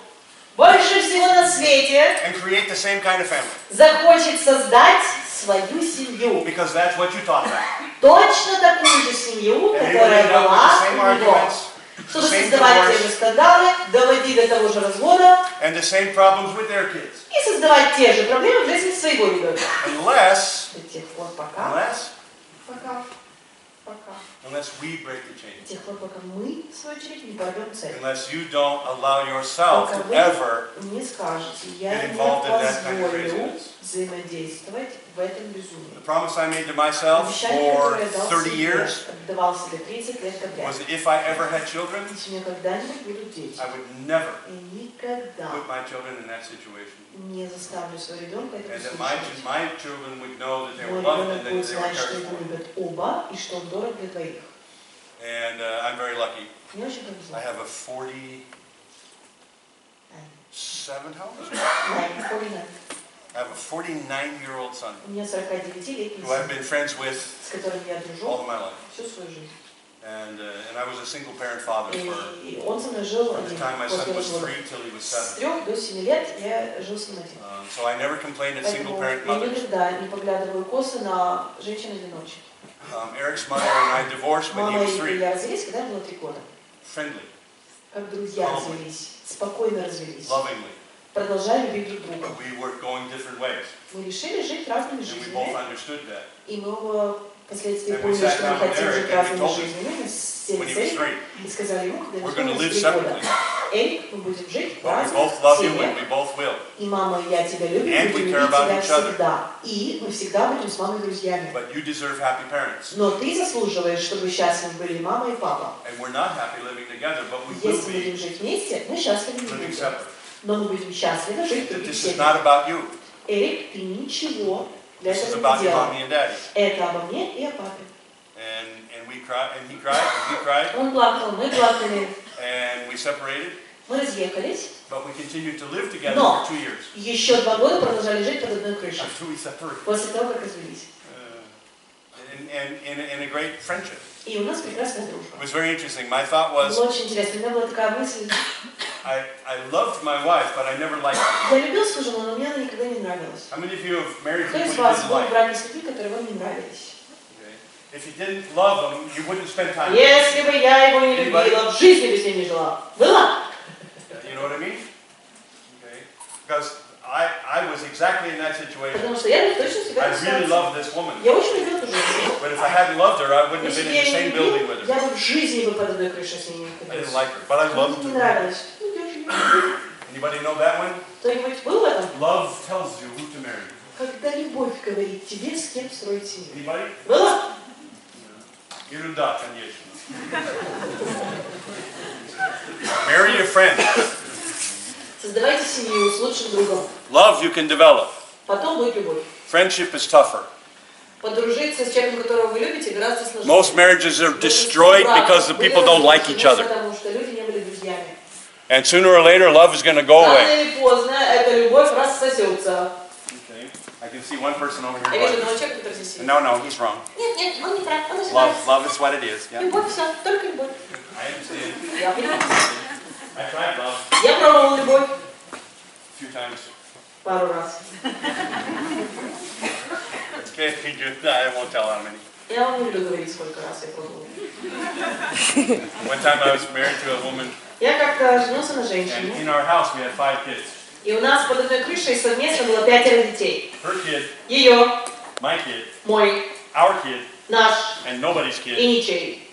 Больше всего на свете and create the same kind of family. захочет создать свою семью. Because that's what you taught them. Точно такую же семью, And they will которая end up with была the same у него. arguments, Чтобы same создавать те divorce. же скандалы, доводить до того же развода and the same problems with their kids. и создавать те же проблемы в жизни своего ребенка. Unless До тех пор, пока we break the chain. до тех пор, пока мы, в свою очередь, не порвем цель. Unless you don't allow yourself Пока to вы ever не скажете, я get не involved in that kind of позволю craziness. взаимодействовать в этом безумии. The promise I made to myself Обещание, for которое я дал 30 себе, years отдавал себе 30 лет подряд. was that if I ever had children, Если у меня когда-нибудь будут дети, I would never и никогда put my children in that situation. не заставлю своего ребенка это And that послушать. my children would know that they were Мой loved ребенок and that будет they were знать, что cared его for. любят оба и что он дорог для двоих. And I'm very lucky. Мне очень повезло. I have a 47, how old is he? I have a 49-year-old son У меня 49-летний who I've сын, been friends with с которым я all дружу of my life. всю свою жизнь. And I was a single parent father for И он со мной жил from the один time my после son was развода. 3 till he was С 7. 3 до 7 лет я жил с ним один. So I never complained at single Поэтому parent я mothers. никогда не поглядываю косо на женщин-одиночек. Eric's mother and I divorced when he Мама was и 3. я развелись, когда мне было 3 года. Friendly, Как друзья развелись, спокойно развелись. lovingly. Продолжали любить друг друга. But we were going different ways. Мы решили жить разными And we both жизнями. understood that. И мы оба впоследствии And we поняли, sat что мы down with хотим Eric жить and we разными told him жизнями. Мы when сели he с was Эриком 3, и сказали ему, когда ему we're going to live исполнилось 3 года. separately. Эрик, мы будем жить в But we разных both love you and семьях. we both will. И мама и я тебя любим, And будем we любить care about тебя each other. всегда. И мы всегда будем с мамой друзьями. But you deserve happy parents. Но ты заслуживаешь, чтобы счастливы были мама и папа. And we're not happy living together, but we will Если мы будем be жить вместе, мы счастливы не living будем. separate. Но мы будем счастливы жить That друг this с is другом. not about you. Эрик, ты ничего для This is этого about не your делал. mommy and daddy. Это обо мне и о папе. And we cried, and he cried, and we cried, Он плакал, мы плакали, and we separated. мы разъехались. But we continued to live together Но for 2 years еще 2 года продолжали жить под одной крышей. after we separated. После того, как развелись. And in a great friendship. И у нас прекрасная It дружба. was very interesting. My thought was, Было очень интересно. У меня была такая мысль. I loved my wife, but I never liked her. Я любил свою жену, но мне она никогда не нравилась. How many of you have married Кто people из you вас didn't был в like? браке с людьми, которые вам не нравились? Okay. If you didn't love them, you wouldn't spend time with them. Если бы я его не любила, в жизни бы с ним не жила. Была? You know what I mean? Okay. Because I was exactly in that situation. Потому что я точно себя I really loved this woman. Я очень любил эту женщину. But if I hadn't loved her, I wouldn't have Если been бы in the я same не building любил, with her. я бы в жизни бы под одной крышей с ней не I находилась. didn't like her, but I loved Мне не her. нравилось. Ну, я же люблю. Anybody know that one? Кто-нибудь был в этом? Love tells you who to marry. Когда любовь говорит тебе, с кем строить семью. Anybody? Было? Ерунда, конечно. Marry your friend. Создавайте семью с лучшим другом. Love you can develop. Потом будет любовь. Friendship is tougher. Подружиться с человеком, которого вы любите, гораздо сложнее. Most marriages are destroyed because the people don't like each other. Потому что люди не были друзьями. And sooner or later, love is going to go Рано away. или поздно эта любовь рассосется. Okay. I can see one person over Я here. вижу одного человека, который здесь сидит. No, he's wrong. Нет, он не прав, он ошибается. Love is what it is. Yeah. Любовь, все, только любовь. I understand. Я понимаю. I tried love Я пробовал любовь a few times. пару раз. Okay, good. I won't tell how many. Я вам не буду говорить, сколько раз я пробовал. One time I was married to a woman, Я как-то женился на and женщине, in our house we had 5 kids. и у нас под одной крышей совместно было 5 детей. Her kid, Ее, my kid, мой, our kid, наш and nobody's и kid, ничей.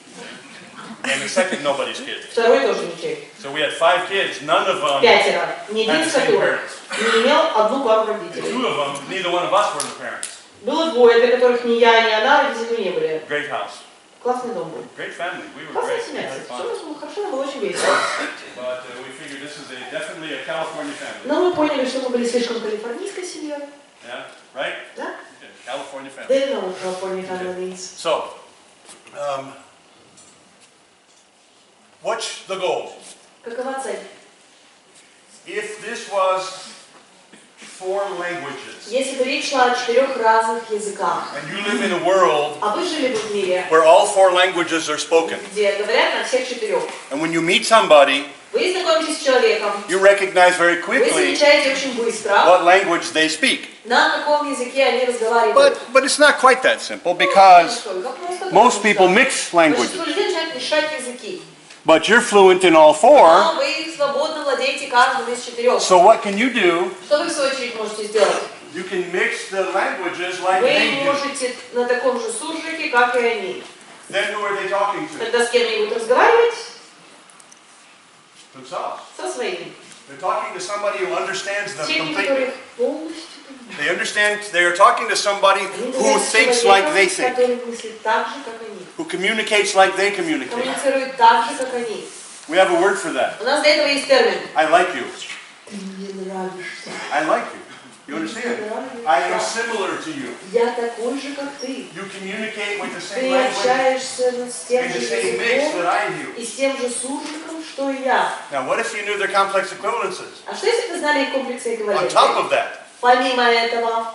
and the second nobody's kid. Второй тоже ничей. So we had 5 kids. None of them 5. Ни had один the из same которых parents. не имел одну пару And родителей. 2 of them, neither one of us were the parents. Было 2, для которых ни я, ни она родители не были. Great house, Классный дом был. great family. We were Классная great. We семья, had кстати. fun. Все у нас было хорошо, нам было очень весело. But we figured this is definitely a California family. Но мы поняли, что мы были слишком калифорнийской семьей. Yeah, right? Да? Okay, California family. They know what California family means. So, what's the goal? Какова цель? If this was 4 languages, Если бы речь шла о 4 разных языках, and you live in a world а вы жили бы в мире, where all 4 languages are spoken, где говорят на всех 4, and when you meet somebody, вы знакомитесь с человеком, you recognize very вы quickly замечаете очень быстро, what language they speak. на каком языке они разговаривают. But it's not quite that simple because most people mix languages. Большинство людей начинают мешать языки. But you're fluent in all 4, Но вы свободно владеете каждым из 4. so what can you do? Что вы в свою очередь можете сделать? You can mix the languages like Вы they do. можете на таком же суржике, как и они. Then who are they talking to? Когда с кем-нибудь разговаривать, Themselves. со своими. They're talking to somebody who understands them Теми, completely. которых полностью They understand, they are talking to somebody они who говорят с thinks like they человеком, think, который мыслит так же, как они. who communicates like they communicate. Коммуницирует так же, как они. We have a word for that. У нас для этого есть термин. I like you. Ты мне нравишься. I like you. You understand? I am similar to you. Я такой же, как ты. You communicate with the same Ты language общаешься с тем and же the same mix языком that I do. и с тем же суржиком, что и я. Now, what if you knew their complex equivalences? А что если вы знали их комплексы On эквивалента? top of that, Помимо этого,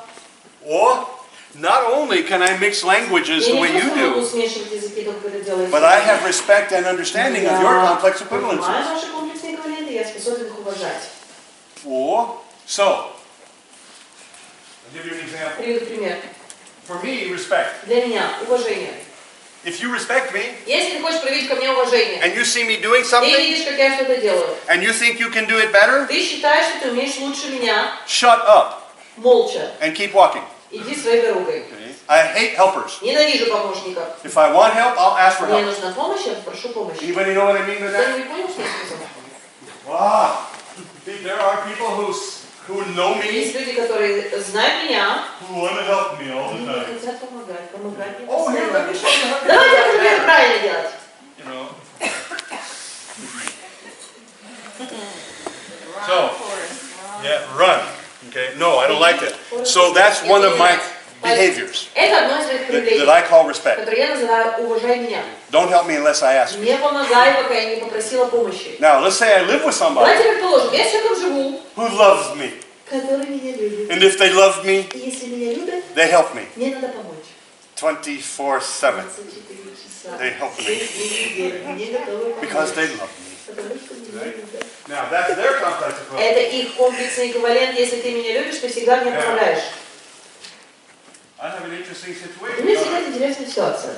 or not only can I mix languages the я way не you просто могу do, смешивать языки, только это делаете. but I have respect and understanding of your complex Я понимаю equivalences. ваши комплексные эквиваленты, я способен их уважать. Or, so, I'll give you an example. Приведу пример. For me, respect. Для меня уважение. If you respect me, Если ты хочешь проявить ко мне уважение, and you see me doing ты something, видишь, как я что-то делаю, and you think you can do it better, ты считаешь, что ты умеешь лучше меня, shut up молча, and keep walking. иди своей дорогой. I hate helpers. Ненавижу помощников. If I want help, I'll ask for Мне help. нужна помощь, я попрошу помощи. Anybody know what I mean by that? Кто-нибудь понял, что я сказала? Wow. There are people who know me, Есть люди, которые знают меня, who want to help me all the они time. хотят помогать мне Oh, here, let me постоянно. show you how to Давайте я do покажу, как that. правильно делать. You know. So, yeah, run. Okay. No, I don't like that. So that's one of my behaviors Это одно из моих that проявлений, I call respect. которое я называю «уважай меня». Don't help me unless I ask you. Не помогай, пока я не попросила помощи. Now, let's say I live with somebody Давайте предположим, я с человеком живу, who loves me. который меня любит. And if they love me, И если меня любят, they help me мне надо помочь. 24/7. 24 часа. They help me. 6 дней в неделю. Мне готовы помочь. Because they love me. Потому что меня любят. Now, that's their complex equivalent. Это их комплексный эквивалент. Если ты меня любишь, ты всегда мне помогаешь. I have an interesting У меня всегда situation. интересная ситуация.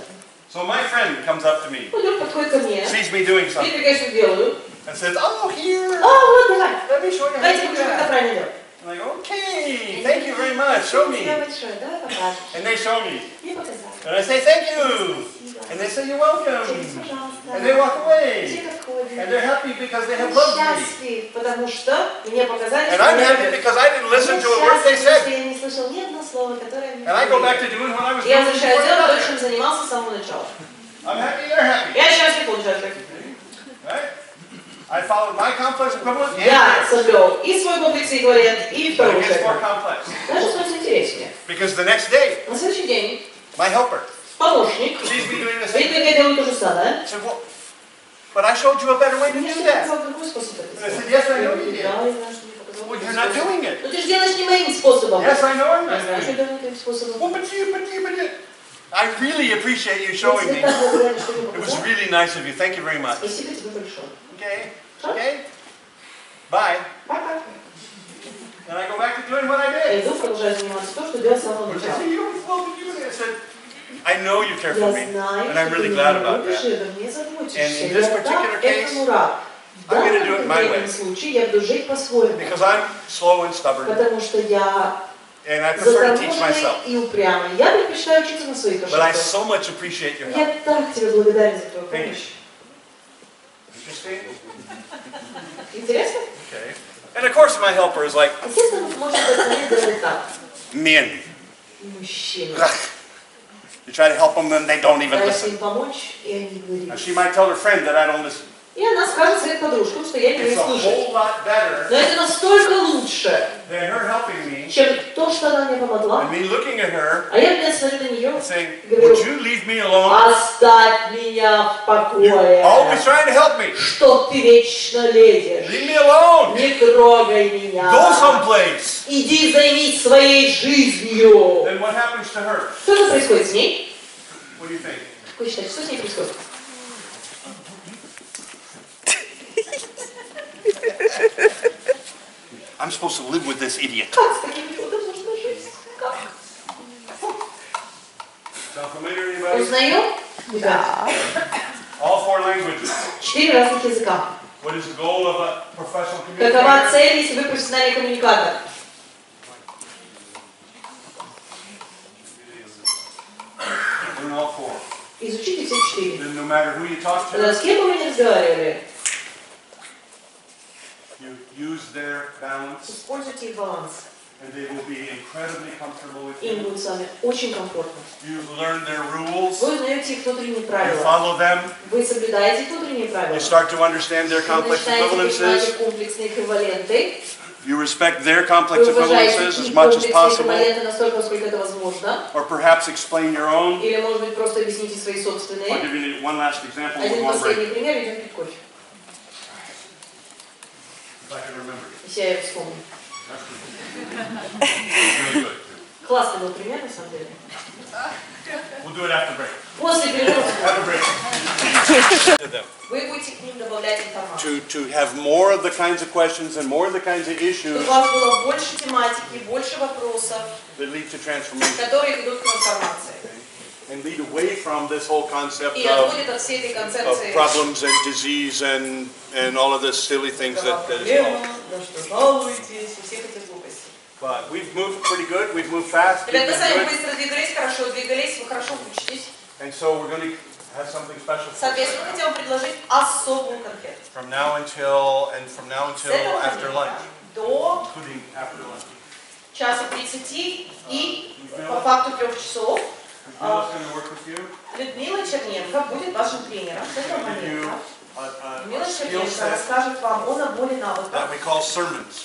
So my friend comes up to me, Друг подходит ко мне, sees me doing видит, something, как я все делаю. and says, "Oh, here, Вот, давай. let me show you how Давайте to do покажу, как это that." правильно делать. I'm like, "Okay, thank you very much. Show me." Спасибо большое, давай покажешь. And they show me, Мне показали. and I say, "Thank you," Спасибо. and they say, "You're welcome," Пожалуйста. and they walk away, Все отходят. and they're happy because they have loved me, Счастлив, потому что мне показали, and что I'm меня happy любят. because I didn't listen to a Я word they счастлив, что said, я не слышал ни одно слово, которое мне and I go back говорили. to doing what I was Я doing возвращаюсь before делать то, that. чем занимался с самого начала. I'm happy, they're happy, Я счастлив, он счастлив. right? I followed my complex equivalent and Я theirs. соблюл и свой комплекс эквивалент, и But второй it gets more человек. complex. Даже становится интереснее. Because the next day, На следующий день my helper помощник sees me doing the видит, same как я делаю то же самое. I said, well, but I showed you a better way to Мне do что that. показал другой способ это And I said, сделать. yes, I know you did. Да, я знаю, что мне показал Well, другой you're not способ. doing it. Но ты же делаешь не моим способом. Yes, I know I'm Я not знаю, что doing я it. делаю не твоим способом. Well, but you. I really appreciate you Я showing тебе me. так благодарна, что мне It was показал. really nice of you. Thank you very much. Спасибо тебе большое. Okay? Okay? Bye. Пока. And I go back to doing what I Я did. иду, продолжаю заниматься то, что делал с самого Which I начала. said, you don't well, you do it. I said, I know you care for Я me. знаю, And I'm что really ты glad меня about любишь, that. и обо мне заботишься. And in Я this так particular case, этому рад. В I'm gonna do данном it my way. конкретном случае я буду жить по-своему. Because I'm slow and stubborn. Потому что я And I prefer to teach myself. заторможенный и упрямый. Я предпочитаю учиться на своих But I ошибках. so much appreciate your help. Я так тебе благодарен за твою Thank you. помощь. Interesting? Интересно? Okay. And of course my helper is like, Естественно, может быть, делать так. men. Мужчина. You try to help them, then they don't even Пытаешься listen. им помочь, и они Now, говорят. she might tell her friend that I don't listen. И она скажет своим подружкам, что я не It's умею a слушать. whole lot better Но это настолько лучше, than her helping me чем то, что она мне помогла. and me looking at her А я вместо смотрю на нее and saying, и говорю, would you leave me alone? оставь меня в You're always покое. trying to help me. Что ты вечно лезешь? Leave me alone. Не трогай меня. Go someplace. Иди займись своей жизнью. Then what happens to her? Что же происходит с ней? What do you think? Как вы считаете, что с ней происходит? I'm supposed to live with this idiot. Как с таким идиотом можно жить? Как? Sound familiar, anybody? Узнаем? Да. All four languages. 4 разных языка. What is the goal of a professional Какова communicator? цель, если вы профессиональный коммуникатор? Learn all four. Изучите все 4. Then no matter who you talk С to, кем бы вы ни разговаривали, you use their balance, используйте их баланс. and they will be incredibly comfortable with Им you. будет с вами очень комфортно. You learn their rules. Вы узнаете их внутренние You правила. follow them. Вы соблюдаете их внутренние правила. You start to understand their Вы complex начинаете понимать equivalences. их комплексные эквиваленты. You respect their complex Вы уважаете equivalences as их much as комплексные possible, эквиваленты настолько, насколько это возможно. or perhaps explain your own. Или, может быть, просто объясните свои I'll собственные. give you one last example. Один One more break, последний пример, идем пить кофе. if I can remember. Если я его вспомню. Really good. Классный был пример, на самом деле. We'll do it after break. После перерыва Have a break. To them. вы будете к ним добавлять информацию. To have more of the kinds of questions and more of the kinds of issues Чтобы у вас было больше тематики, больше вопросов, that lead to transformation которые ведут к трансформации. and lead away from this whole concept И of отводят от всей этой of концепции. problems and disease and all of the silly things that is Проблема, called. на что жалуетесь, и всех этих глупостей. But we've moved pretty good. We've moved fast. We've Ребята, been сами good. быстро двигались, хорошо двигались, вы хорошо учитесь. And so we're going to have something special for Соответственно, you хотел предложить особую конфету. from now until С этого after lunch, момента до including after lunch. часа 30 и по факту 3 часов Людмила's going to work with you. Людмила Черненко будет вашим тренером с этого Give you момента. a Людмила skill Черненко set расскажет вам о наборе навыков, that we call sermons.